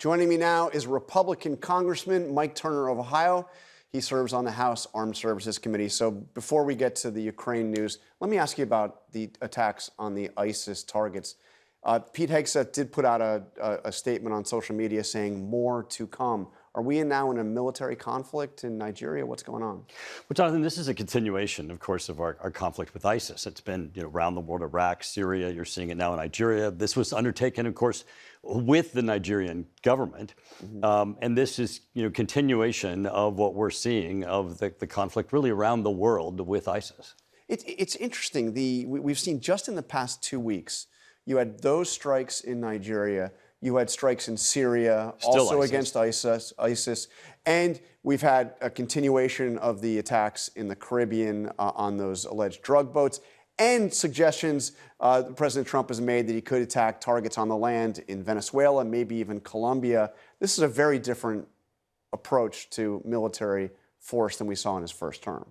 Joining me now is Republican Congressman Mike Turner of Ohio. He serves on the House Armed Services Committee. So before we get to the Ukraine news, let me ask you about the attacks on the ISIS targets. Pete Hegseth did put out a statement on social media saying more to come. Are we now in a military conflict in Nigeria? What's going on? Well, Jonathan, this is a continuation, of course, of our conflict with ISIS. It's been around the world, Iraq, Syria. You're seeing it now in Nigeria. This was undertaken, of course, with the Nigerian government. And this is continuation of what we're seeing of the conflict really around the world with ISIS. It's interesting. We've seen just in the past 2 weeks, you had those strikes in Nigeria. You had strikes in Syria, also against ISIS. And we've had a continuation of the attacks in the Caribbean on those alleged drug boats, and suggestions President Trump has made that he could attack targets on the land in Venezuela, maybe even Colombia. This is a very different approach to military force than we saw in his first term.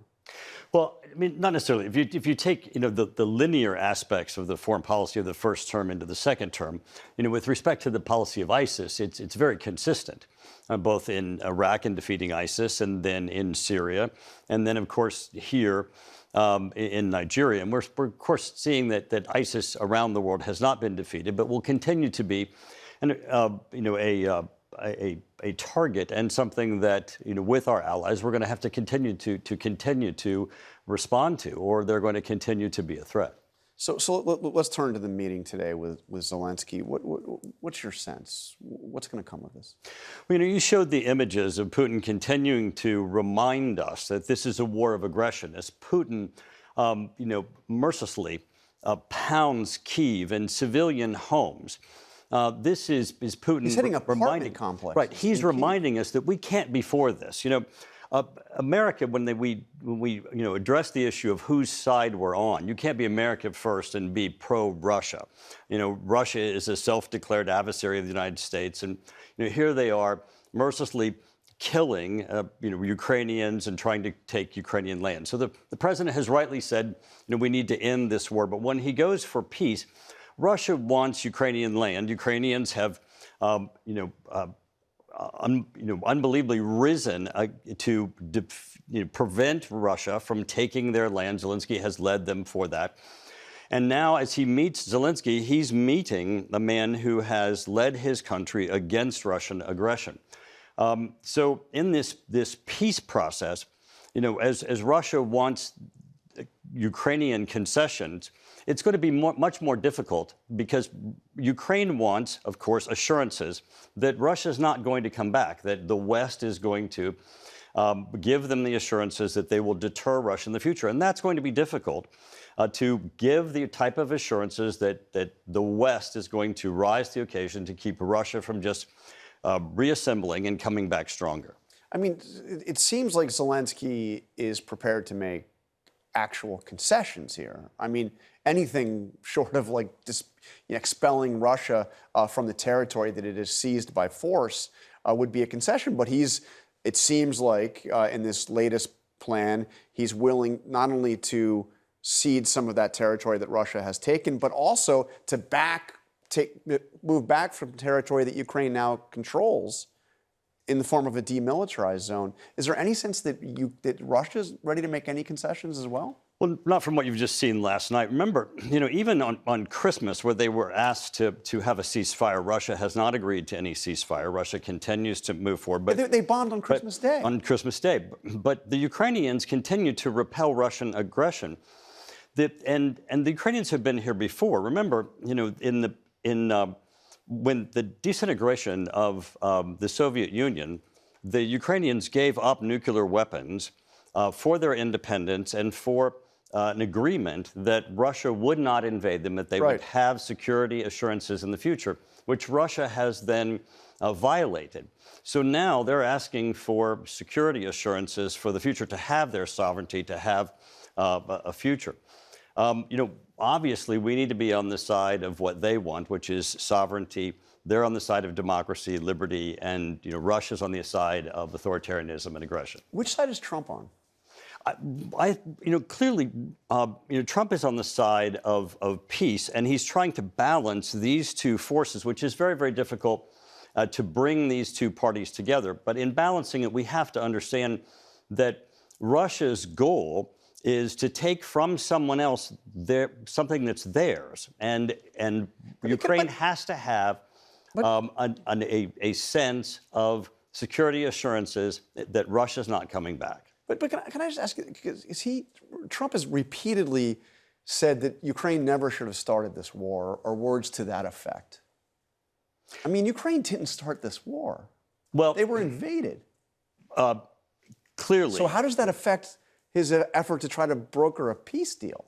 Well, I mean, not necessarily. If you take the linear aspects of the foreign policy of the first term into the second term, with respect to the policy of ISIS, it's very consistent, both in Iraq and defeating ISIS, and then in Syria, and then of course here in Nigeria. And we're of course seeing that ISIS around the world has not been defeated, but will continue to be, a target, and something that with our allies we're going to have to continue to respond to, or they're going to continue to be a threat. So let's turn to the meeting today with Zelensky. What's your sense? What's going to come of this? Well, you showed the images of Putin continuing to remind us that this is a war of aggression, as Putin, mercilessly pounds Kyiv and civilian homes. This is Putin. He's hitting apartment complexes. Right. He's reminding us that we can't be for this. America, when we address the issue of whose side we're on, you can't be America first and be pro-Russia. Russia is a self-declared adversary of the United States, and here they are mercilessly killing Ukrainians and trying to take Ukrainian land. So the president has rightly said, we need to end this war. But when he goes for peace, Russia wants Ukrainian land. Ukrainians have, unbelievably risen to prevent Russia from taking their land. Zelensky has led them for that. And now, as he meets Zelensky, he's meeting a man who has led his country against Russian aggression. So in this peace process, as Russia wants Ukrainian concessions, it's going to be much more difficult, because Ukraine wants, of course, assurances that Russia's not going to come back, that the West is going to give them the assurances that they will deter Russia in the future. And that's going to be difficult to give the type of assurances that the West is going to rise to the occasion to keep Russia from just reassembling and coming back stronger. I mean, it seems like Zelensky is prepared to make actual concessions here. I mean, anything short of just expelling Russia from the territory that it has seized by force would be a concession. But it seems like in this latest plan, he's willing not only to cede some of that territory that Russia has taken, but also to move back from territory that Ukraine now controls in the form of a demilitarized zone. Is there any sense that Russia's ready to make any concessions as well? Well, not from what you've just seen last night. Remember, even on Christmas, where they were asked to have a ceasefire, Russia has not agreed to any ceasefire. Russia continues to move forward. But they bombed on Christmas Day. On Christmas Day. But the Ukrainians continue to repel Russian aggression. And the Ukrainians have been here before. Remember, when the disintegration of the Soviet Union, the Ukrainians gave up nuclear weapons for their independence and for an agreement that Russia would not invade them, that they would have security assurances in the future, which Russia has then violated. So now they're asking for security assurances for the future, to have their sovereignty, to have a future. Obviously, we need to be on the side of what they want, which is sovereignty. They're on the side of democracy, liberty, and Russia's on the side of authoritarianism and aggression. Which side is Trump on? Clearly, Trump is on the side of peace, and he's trying to balance these two forces, which is very, very difficult to bring these two parties together. But in balancing it, we have to understand that Russia's goal is to take from someone else something that's theirs, and Ukraine has to have a sense of security assurances that Russia's not coming back. But can I just ask you, because Trump has repeatedly said that Ukraine never should have started this war, or words to that effect. I mean, Ukraine didn't start this war. Well, they were invaded. Clearly. So how does that affect his effort to try to broker a peace deal?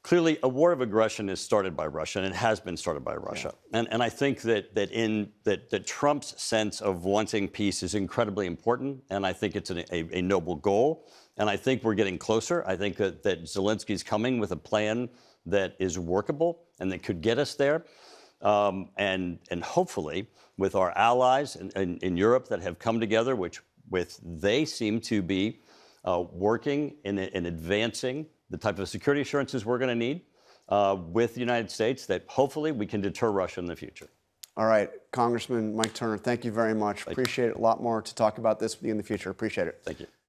Clearly, a war of aggression is started by Russia, and it has been started by Russia. Yeah. And I think that Trump's sense of wanting peace is incredibly important, and I think it's a noble goal. And I think we're getting closer. I think that Zelensky's coming with a plan that is workable and that could get us there. And hopefully, with our allies in Europe that have come together, they seem to be working in advancing the type of security assurances we're going to need with the United States, that hopefully we can deter Russia in the future. All right, Congressman Mike Turner, thank you very much. Appreciate it. A lot more to talk about this with you in the future. Appreciate it. Thank you.